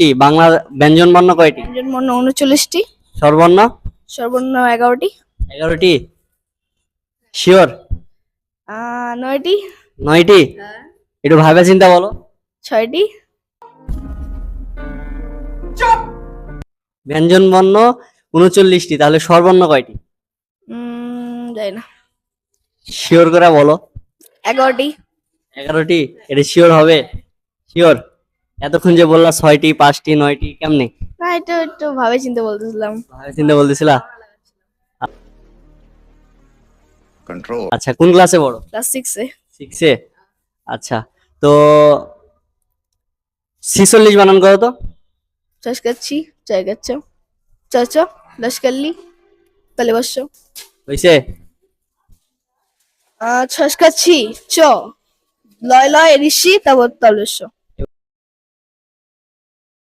40টি। বাংলা ব্যঞ্জন বর্ণ কয়টি? ব্যঞ্জন বর্ণ 39টি। স্বরবর্ণ? স্বরবর্ণ 11টি। 11টি। শিওর? 9টি। 9টি? একটু ভাবে চিন্তা বলো। 6টি। ব্যঞ্জন বর্ণ 39টি, তাহলে স্বরবর্ণ কয়টি? জানি না। শিওর করে বলো। 11টি। 11টি? এটা শিওর হবে? শিওর? এতক্ষণ যে বললা 6টি, 5টি, 9টি, কেমনে না, এটা একটু ভাবে চিন্তে বলতেছিলাম। ভাবে চিন্তা বলতেছিলা? control. আচ্ছা, কোন ক্লাসে পড়ো? ক্লাস 6-এ। 6-এ। আচ্ছা, তো 46 বানান করো তো। চশকাচ্ছি, চাইগাচ্ছ, চচ, লস্কল্লি, কালিবস্য। হইছে? ছসকাচ্ছি, চ, লয় লয় ঋষি, তাবৎ তলস্য।